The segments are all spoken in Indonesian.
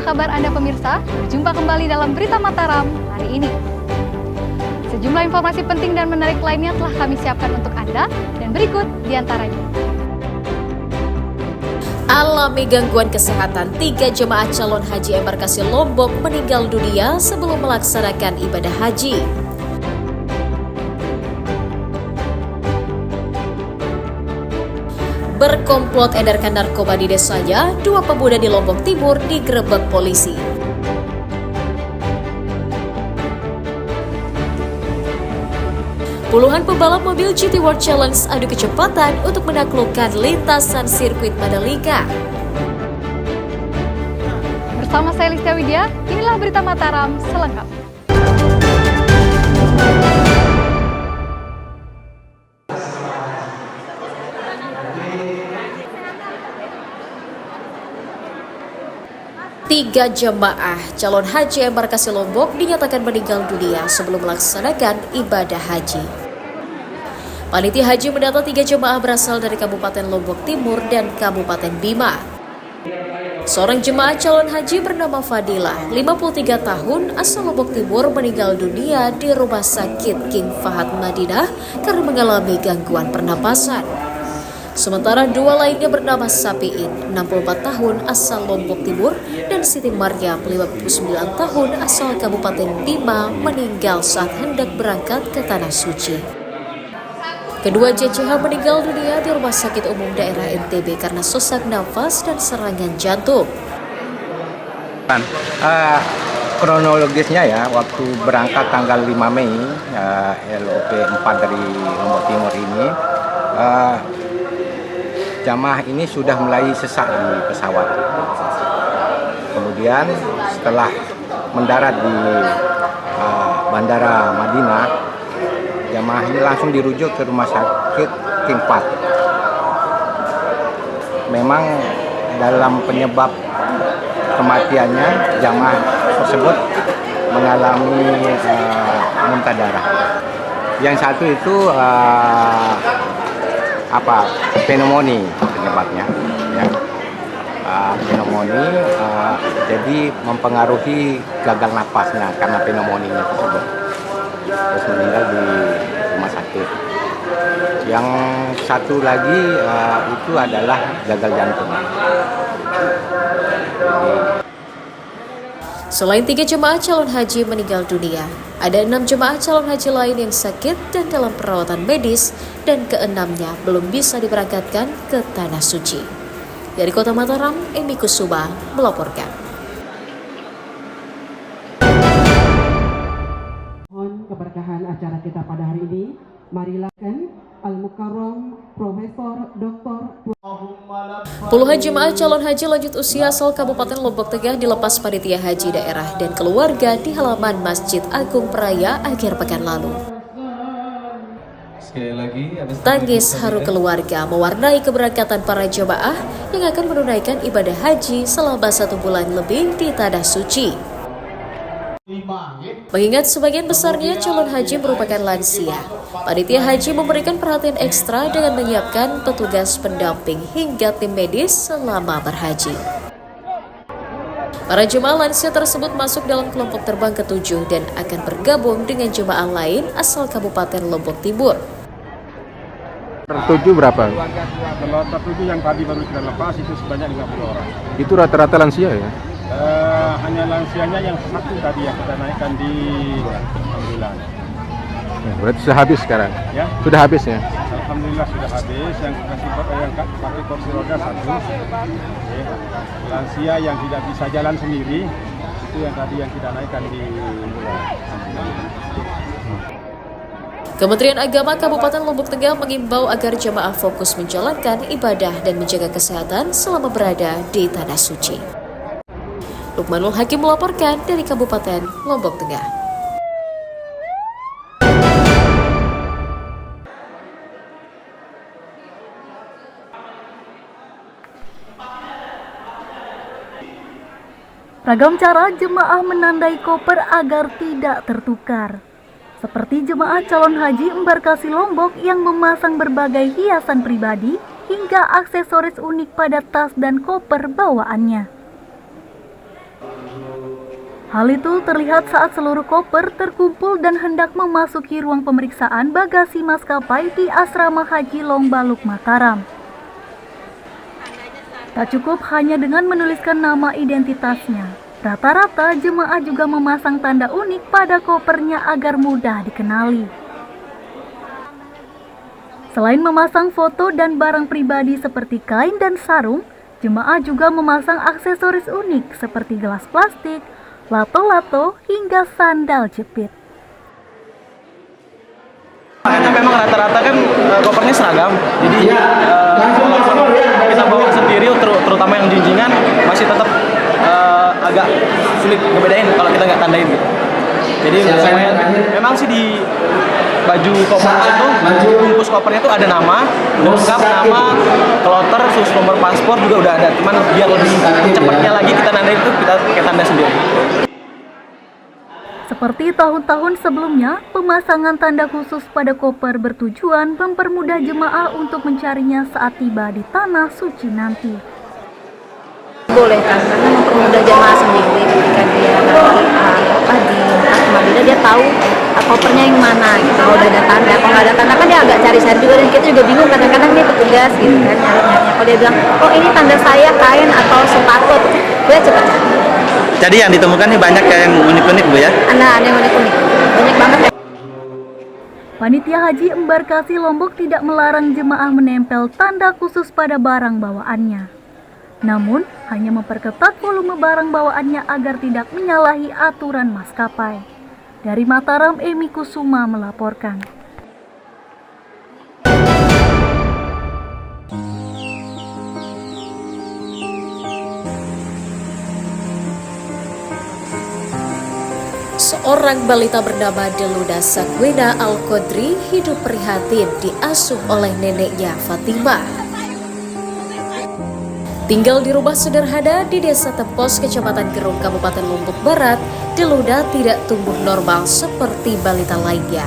kabar Anda pemirsa? Berjumpa kembali dalam Berita Mataram hari ini. Sejumlah informasi penting dan menarik lainnya telah kami siapkan untuk Anda dan berikut diantaranya. Alami gangguan kesehatan, 3 jemaah calon haji embarkasi Lombok meninggal dunia sebelum melaksanakan ibadah haji. Berkomplot edarkan narkoba di desanya, 2 pemuda di Lombok Timur digerebek polisi. Puluhan pembalap mobil GT World Challenge adu kecepatan untuk menaklukkan lintasan sirkuit Mandalika. Bersama saya Listia Widya, inilah Berita Mataram selengkapnya. Tiga jemaah calon haji embarkasi Lombok dinyatakan meninggal dunia sebelum melaksanakan ibadah haji. Panitia haji mendata 3 jemaah berasal dari Kabupaten Lombok Timur dan Kabupaten Bima. Seorang jemaah calon haji bernama Fadilah, 53 tahun, asal Lombok Timur meninggal dunia di Rumah Sakit King Fahad Madinah karena mengalami gangguan pernapasan. Sementara 2 lainnya bernama Sapiin, 64 tahun, asal Lombok Timur, dan Siti Maryam, 59 tahun, asal Kabupaten Bima, meninggal saat hendak berangkat ke Tanah Suci. Kedua JCH meninggal dunia di Rumah Sakit Umum Daerah NTB karena sesak nafas dan serangan jantung. Kronologisnya ya, waktu berangkat tanggal 5 Mei, LOP 4 dari Lombok Timur ini, jamaah ini sudah mulai sesak di pesawat. Kemudian setelah mendarat di Bandara Madinah, jamaah ini langsung dirujuk ke Rumah Sakit King Fahd. Memang dalam penyebab kematiannya, jamaah tersebut mengalami muntah darah. Yang satu itu pneumonia penyebabnya, ya. Pneumonia jadi mempengaruhi gagal napasnya karena pneumonia tersebut, terus meninggal di rumah sakit. Yang satu lagi itu adalah gagal jantung. Selain 3 jemaah calon haji meninggal dunia, ada 6 jemaah calon haji lain yang sakit dan dalam perawatan medis, dan ke-6-nya belum bisa diberangkatkan ke Tanah Suci. Dari Kota Mataram, Emi Kusuma melaporkan. Mohon keberkahan acara kita pada hari ini. Marilah Al-Mukarram Profesor Dr. Puluhan jemaah calon haji lanjut usia asal Kabupaten Lombok Tengah dilepas panitia haji daerah dan keluarga di halaman Masjid Agung Peraya akhir pekan lalu. Tangis haru keluarga mewarnai keberangkatan para jemaah yang akan menunaikan ibadah haji selama 1 bulan lebih di Tanah Suci. Mengingat sebagian besarnya calon haji merupakan lansia, panitia haji memberikan perhatian ekstra dengan menyiapkan petugas pendamping hingga tim medis selama berhaji. Para jemaah lansia tersebut masuk dalam kelompok terbang ke-7 dan akan bergabung dengan jemaah lain asal Kabupaten Lombok Timur. Tertuju berapa? Kalau tertuju yang tadi baru kita lepas itu sebanyak 50 orang. Itu rata-rata lansia ya? Hanya lansianya yang satu tadi yang kita naikkan di ambulan. Ya, berarti sudah habis sekarang? Ya? Sudah habis ya? Alhamdulillah sudah habis. Yang pakai kursi roda 1. Lansia yang tidak bisa jalan sendiri itu yang tadi yang kita naikkan di ambulan. Kementerian Agama Kabupaten Lombok Tengah mengimbau agar jemaah fokus menjalankan ibadah dan menjaga kesehatan selama berada di Tanah Suci. Lukmanul Hakim melaporkan dari Kabupaten Lombok Tengah. Ragam cara jemaah menandai koper agar tidak tertukar. Seperti jemaah calon haji embarkasi Lombok yang memasang berbagai hiasan pribadi hingga aksesoris unik pada tas dan koper bawaannya. Hal itu terlihat saat seluruh koper terkumpul dan hendak memasuki ruang pemeriksaan bagasi maskapai di Asrama Haji Lombaluk, Mataram. Tak cukup hanya dengan menuliskan nama identitasnya, rata-rata jemaah juga memasang tanda unik pada kopernya agar mudah dikenali. Selain memasang foto dan barang pribadi seperti kain dan sarung, jemaah juga memasang aksesoris unik seperti gelas plastik, lato-lato, hingga sandal jepit. Karena memang rata-rata kan kopernya seragam, jadi kita bawa sendiri, terutama yang jinjingan, masih tetap agak sulit ngebedain kalau kita nggak tandain gitu. Jadi memang sih di baju koper itu, bungkus kopernya itu ada nama, lengkap nama, kloter, sus nomor paspor juga udah ada. Cuman biar lebih cepatnya lagi kita nandain itu kita pakai tanda sendiri. Seperti tahun-tahun sebelumnya, pemasangan tanda khusus pada koper bertujuan mempermudah jemaah untuk mencarinya saat tiba di tanah suci nanti. Boleh kan, karena mempermudah jemaah sendiri ketika dia di Madinah, dia tahu kopernya yang mana gitu. Kalau udah ada tanda, kalau nggak ada tanda kan dia agak cari-cari juga, dan kita juga bingung kadang-kadang dia petugas gitu kan nyari-nyarinya. Kalau dia bilang, oh ini tanda saya kain atau sepatu, dia cepat cari. Jadi yang ditemukan nih banyak kayak yang unik-unik Bu ya? Ada yang unik-unik, banyak banget ya. Panitia Haji Embarkasi Lombok tidak melarang jemaah menempel tanda khusus pada barang bawaannya. Namun, hanya memperketat volume barang bawaannya agar tidak menyalahi aturan maskapai. Dari Mataram, Emi Kusuma melaporkan. Seorang balita bernama Deluda Sakwina Al-Qadri hidup prihatin diasuh oleh neneknya Fatimah. Tinggal di rumah sederhana di Desa Tempos, Kecamatan Gerung, Kabupaten Lombok Barat, Deluda tidak tumbuh normal seperti balita lainnya.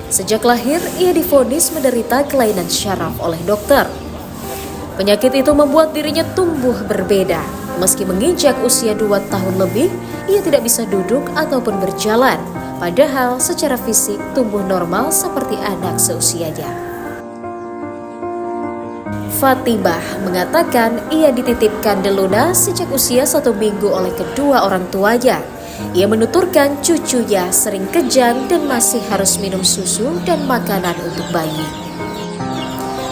Sejak lahir, ia divonis menderita kelainan syaraf oleh dokter. Penyakit itu membuat dirinya tumbuh berbeda. Meski menginjak usia 2 tahun lebih, ia tidak bisa duduk ataupun berjalan. Padahal secara fisik tumbuh normal seperti anak seusianya. Fatimah mengatakan ia dititipkan Deluda sejak usia 1 minggu oleh kedua orang tuanya. Ia menuturkan cucunya sering kejang dan masih harus minum susu dan makanan untuk bayi.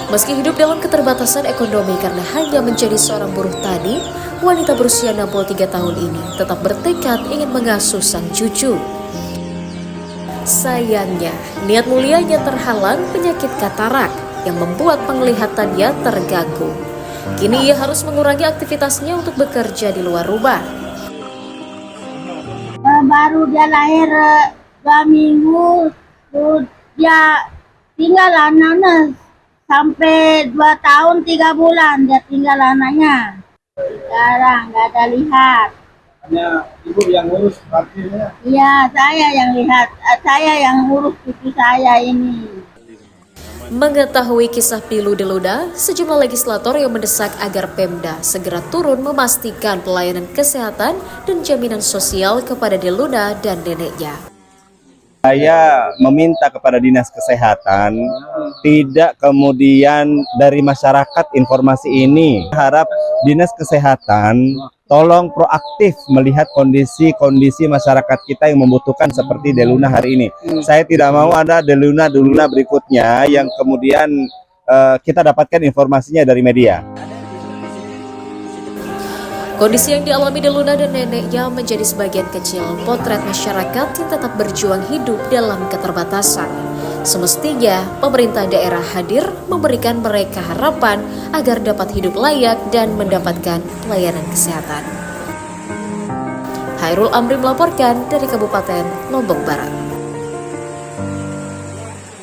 Meski hidup dalam keterbatasan ekonomi karena hanya menjadi seorang buruh tani, wanita berusia 63 tahun ini tetap bertekad ingin mengasuh sang cucu. Sayangnya, niat mulianya terhalang penyakit katarak yang membuat penglihatannya terganggu. Kini ia harus mengurangi aktivitasnya untuk bekerja di luar rumah. Baru dia lahir 2 minggu, dia tinggal anaknya sampai 2 tahun 3 bulan dia tinggal anaknya. Sekarang nggak ada lihat. Hanya ibu yang ngurus parkirnya? Iya, saya yang lihat. Saya yang ngurus cucu saya ini. Mengetahui kisah pilu Deluda, sejumlah legislator yang mendesak agar Pemda segera turun memastikan pelayanan kesehatan dan jaminan sosial kepada Deluda dan neneknya. Saya meminta kepada Dinas Kesehatan tidak kemudian dari masyarakat informasi ini. Harap Dinas Kesehatan tolong proaktif melihat kondisi masyarakat kita yang membutuhkan seperti Deluna hari ini. Saya tidak mau ada Deluna berikutnya yang kemudian kita dapatkan informasinya dari media. Kondisi yang dialami Deluna dan neneknya menjadi sebagian kecil potret masyarakat yang tetap berjuang hidup dalam keterbatasan. Semestinya pemerintah daerah hadir memberikan mereka harapan agar dapat hidup layak dan mendapatkan pelayanan kesehatan. Hairul Amri melaporkan dari Kabupaten Lombok Barat.